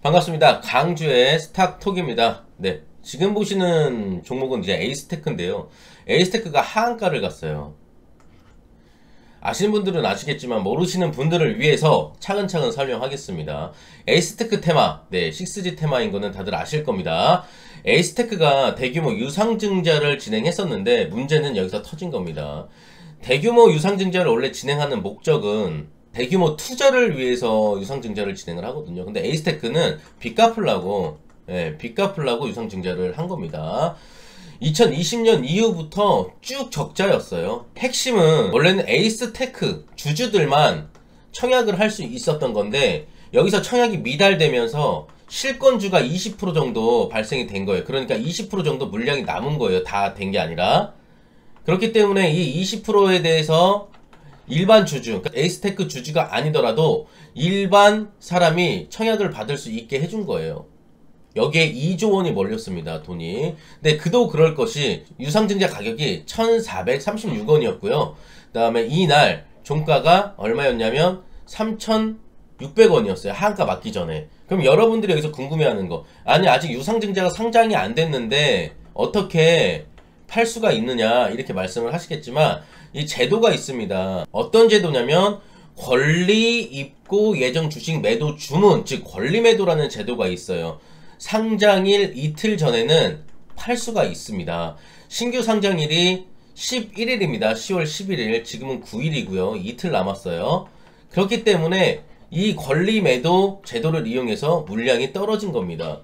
반갑습니다. 강주의 스탁톡입니다. 네, 지금 보시는 종목은 이제 에이스테크인데요. 에이스테크가 하한가를 갔어요. 아시는 분들은 아시겠지만 모르시는 분들을 위해서 차근차근 설명하겠습니다. 에이스테크 테마, 네, 6G 테마인 거는 다들 아실 겁니다. 에이스테크가 대규모 유상증자를 진행했었는데 문제는 여기서 터진 겁니다. 대규모 유상증자를 원래 진행하는 목적은 대규모 투자를 위해서 유상증자를 진행을 하거든요. 근데 에이스테크는 빚 갚으려고, 빚 갚으려고 유상증자를 한 겁니다. 2020년 이후부터 쭉 적자였어요. 핵심은 원래는 에이스테크 주주들만 청약을 할 수 있었던 건데 여기서 청약이 미달되면서 실권주가 20% 정도 발생이 된 거예요. 그러니까 20% 정도 물량이 남은 거예요. 다 된 게 아니라. 그렇기 때문에 이 20%에 대해서 일반 주주, 그러니까 에이스테크 주주가 아니더라도 일반 사람이 청약을 받을 수 있게 해준 거예요. 여기에 2조 원이 몰렸습니다, 돈이. 근데 그도 그럴 것이 유상증자 가격이 1,436원이었고요. 그 다음에 이날 종가가 얼마였냐면 3,600원이었어요. 하한가 맞기 전에. 그럼 여러분들이 여기서 궁금해하는 거, 아니 아직 유상증자가 상장이 안 됐는데 어떻게 팔 수가 있느냐 이렇게 말씀을 하시겠지만 이 제도가 있습니다. 어떤 제도냐면 권리 입고 예정 주식 매도 주문, 즉 권리 매도라는 제도가 있어요. 상장일 이틀 전에는 팔 수가 있습니다. 신규 상장일이 11일입니다. 10월 11일. 지금은 9일이고요. 이틀 남았어요. 그렇기 때문에 이 권리 매도 제도를 이용해서 물량이 떨어진 겁니다.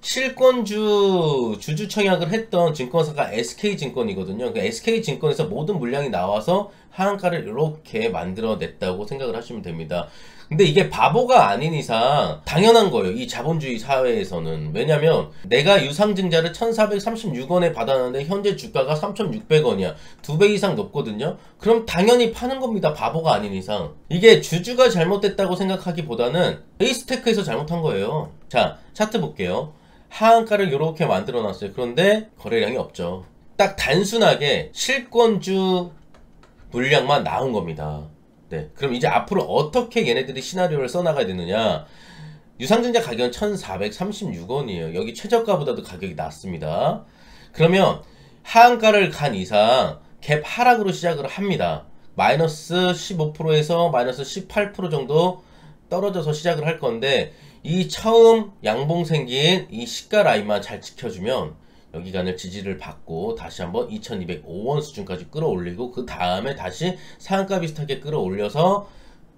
실권주 주주 청약을 했던 증권사가 SK증권이거든요. 그 SK증권에서 모든 물량이 나와서 하한가를 이렇게 만들어냈다고 생각을 하시면 됩니다. 근데 이게 바보가 아닌 이상 당연한 거예요. 이 자본주의 사회에서는. 왜냐면 내가 유상증자를 1,436원에 받았는데 현재 주가가 3,600원이야. 2배 이상 높거든요. 그럼 당연히 파는 겁니다. 바보가 아닌 이상. 이게 주주가 잘못됐다고 생각하기보다는 에이스테크에서 잘못한 거예요. 자, 차트 볼게요. 하한가를 이렇게 만들어 놨어요. 그런데 거래량이 없죠. 딱 단순하게 실권주 물량만 나온 겁니다. 네, 그럼 이제 앞으로 어떻게 얘네들이 시나리오를 써나가야 되느냐. 유상증자 가격은 1,436원이에요. 여기 최저가보다도 가격이 낮습니다. 그러면 하한가를 간 이상 갭 하락으로 시작을 합니다. 마이너스 15%에서 마이너스 18% 정도 떨어져서 시작을 할 건데 이 처음 양봉 생긴 이 시가 라인만 잘 지켜주면 여기간을 지지를 받고 다시 한번 2205원 수준까지 끌어올리고 그 다음에 다시 상한가 비슷하게 끌어올려서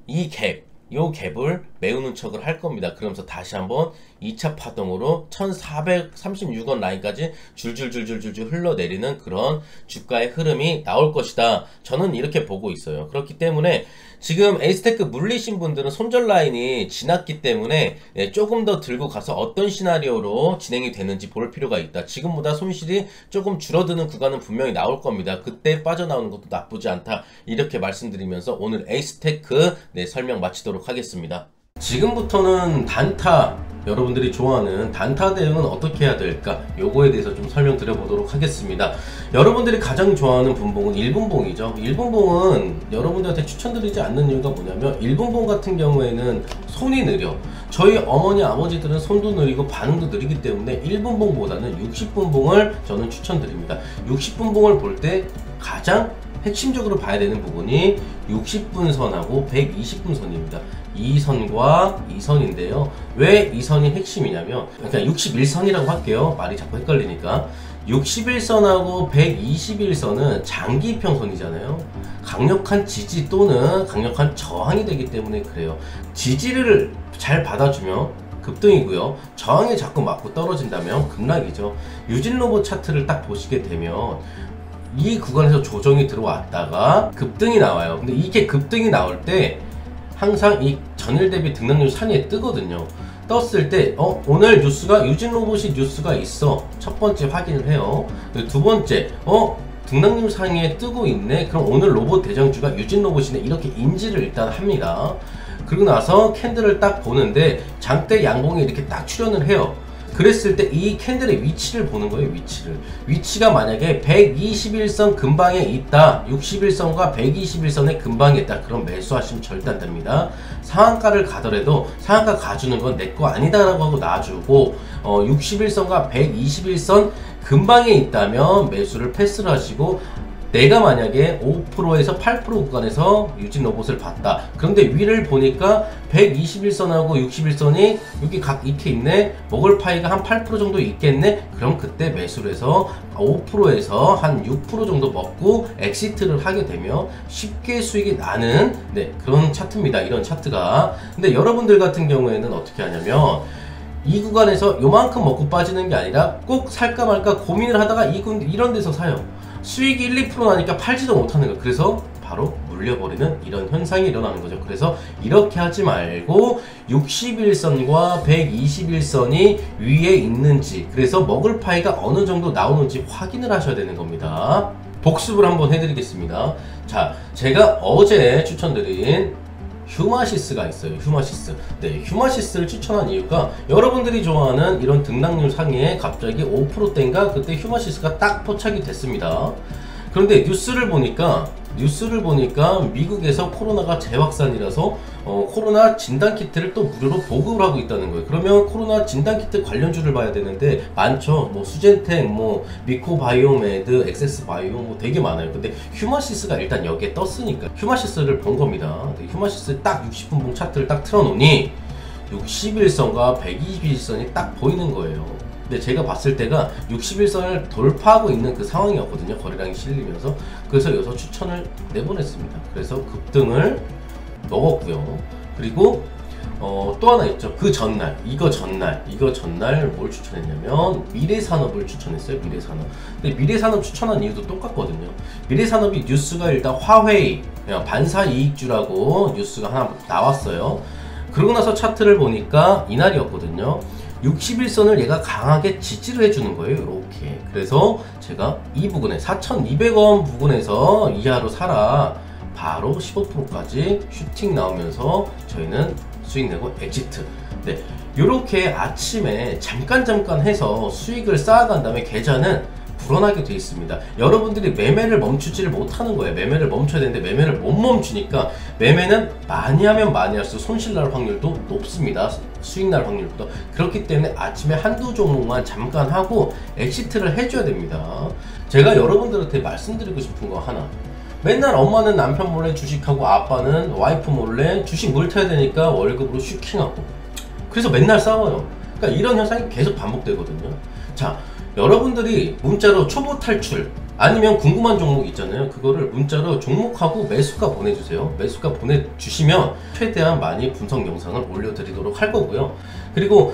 이 갭, 요 갭을 메우는 척을 할 겁니다. 그러면서 다시 한번 2차 파동으로 1,436원 라인까지 줄줄줄줄줄줄 흘러내리는 그런 주가의 흐름이 나올 것이다. 저는 이렇게 보고 있어요. 그렇기 때문에 지금 에이스테크 물리신 분들은 손절 라인이 지났기 때문에 조금 더 들고 가서 어떤 시나리오로 진행이 되는지 볼 필요가 있다. 지금보다 손실이 조금 줄어드는 구간은 분명히 나올 겁니다. 그때 빠져나오는 것도 나쁘지 않다. 이렇게 말씀드리면서 오늘 에이스테크 설명 마치도록 하겠습니다. 지금부터는 단타, 여러분들이 좋아하는 단타 대응은 어떻게 해야 될까? 요거에 대해서 좀 설명드려 보도록 하겠습니다. 여러분들이 가장 좋아하는 분봉은 1분봉이죠. 1분봉은 여러분들한테 추천드리지 않는 이유가 뭐냐면 1분봉 같은 경우에는 손이 느려. 저희 어머니 아버지들은 손도 느리고 반응도 느리기 때문에 1분봉보다는 60분봉을 저는 추천드립니다. 60분봉을 볼 때 가장 핵심적으로 봐야 되는 부분이 60분 선하고 120분 선입니다. 이 선과 이 선인데요. 왜 이 선이 핵심이냐면, 그러니까 61선이라고 할게요. 말이 자꾸 헷갈리니까. 61선하고 121선은 장기평선이잖아요. 강력한 지지 또는 강력한 저항이 되기 때문에 그래요. 지지를 잘 받아주면 급등이고요. 저항에 자꾸 맞고 떨어진다면 급락이죠. 유진로봇 차트를 딱 보시게 되면 이 구간에서 조정이 들어왔다가 급등이 나와요. 근데 이게 급등이 나올 때 항상 이 전일 대비 등락률 상위에 뜨거든요. 떴을 때 오늘 뉴스가 유진로봇이 뉴스가 있어. 첫 번째 확인을 해요. 두 번째 등락률 상위에 뜨고 있네. 그럼 오늘 로봇 대장주가 유진로봇이네. 이렇게 인지를 일단 합니다. 그리고 나서 캔들을 딱 보는데 장대 양봉이 이렇게 딱 출현을 해요. 그랬을 때 이 캔들의 위치를 보는 거예요. 위치가 만약에 121선 근방에 있다, 61선과 121선의 근방에 있다, 그럼 매수하시면 절대 안 됩니다. 상한가를 가더라도 상한가 가주는 건 내 거 아니다 라고 하고 놔주고, 61선과 121선 근방에 있다면 매수를 패스를 하시고, 내가 만약에 5%에서 8% 구간에서 유진 로봇을 봤다. 그런데 위를 보니까 121선하고 61선이 여기 각 이렇게 있네. 먹을 파이가 한 8% 정도 있겠네. 그럼 그때 매수를 해서 5%에서 한 6% 정도 먹고 엑시트를 하게 되면 쉽게 수익이 나는 그런 차트입니다. 이런 차트가. 근데 여러분들 같은 경우에는 어떻게 하냐면, 이 구간에서 요만큼 먹고 빠지는 게 아니라 꼭 살까 말까 고민을 하다가 이런 데서 사요. 수익이 1, 2% 나니까 팔지도 못하는 거예요. 그래서 바로 물려버리는 이런 현상이 일어나는 거죠. 그래서 이렇게 하지 말고 61선과 121선이 위에 있는지, 그래서 먹을 파이가 어느 정도 나오는지 확인을 하셔야 되는 겁니다. 복습을 한번 해드리겠습니다. 자, 제가 어제 추천드린 휴마시스가 있어요. 휴마시스. 휴마시스를 추천한 이유가, 여러분들이 좋아하는 이런 등락률 상위에 갑자기 5%대인가 그때 휴마시스가 딱 포착이 됐습니다. 그런데 뉴스를 보니까 미국에서 코로나가 재확산이라서 코로나 진단키트를 또 무료로 보급을 하고 있다는 거예요. 그러면 코로나 진단키트 관련주를 봐야 되는데 많죠. 뭐 수젠텍, 뭐 미코바이오메드, 엑세스바이오, 뭐 되게 많아요. 근데 휴마시스가 일단 여기에 떴으니까 휴마시스를 본 겁니다. 휴마시스 딱 60분봉 차트를 딱 틀어놓으니 61선과 121선이 딱 보이는 거예요. 근데 제가 봤을 때가 61선을 돌파하고 있는 그 상황이었거든요. 거래량이 실리면서. 그래서 여기서 추천을 내보냈습니다. 그래서 급등을 먹었고요. 그리고 또 하나 있죠. 그 전날, 이거 전날 뭘 추천했냐면 미래산업을 추천했어요. 미래산업. 근데 미래산업 추천한 이유도 똑같거든요. 미래산업이 뉴스가 일단 화웨이 그냥 반사이익주라고 뉴스가 하나 나왔어요. 그러고 나서 차트를 보니까 이날이었거든요. 61선을 얘가 강하게 지지를 해주는 거예요. 이렇게. 그래서 제가 이 부분에 4,200원 부분에서 이하로 사라, 바로 15%까지 슈팅 나오면서 저희는 수익 내고 엑시트. 요렇게 아침에 잠깐 해서 수익을 쌓아간 다음에 계좌는 불어나게 돼 있습니다. 여러분들이 매매를 멈추지를 못하는 거예요. 매매를 멈춰야 되는데 매매를 못 멈추니까, 매매는 많이 하면 많이 할수록 손실 날 확률도 높습니다. 수익 날 확률보다. 그렇기 때문에 아침에 한두 종목만 잠깐 하고 엑시트를 해줘야 됩니다. 제가 여러분들한테 말씀드리고 싶은 거 하나, 맨날 엄마는 남편 몰래 주식하고 아빠는 와이프 몰래 주식 물타야 되니까 월급으로 슈킹하고, 그래서 맨날 싸워요. 그러니까 이런 현상이 계속 반복되거든요. 자, 여러분들이 문자로 초보 탈출 아니면 궁금한 종목 있잖아요. 그거를 문자로 종목하고 매수가 보내주세요. 매수가 보내주시면 최대한 많이 분석 영상을 올려드리도록 할 거고요. 그리고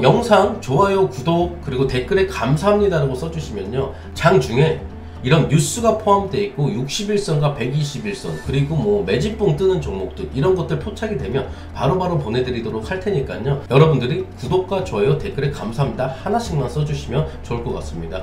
영상 좋아요, 구독, 그리고 댓글에 감사합니다라고 써주시면요, 장중에 이런 뉴스가 포함되어 있고 61선과 121선, 그리고 뭐 매집봉 뜨는 종목들, 이런 것들 포착이 되면 바로바로 보내드리도록 할 테니까요. 여러분들이 구독과 좋아요, 댓글에 감사합니다 하나씩만 써주시면 좋을 것 같습니다.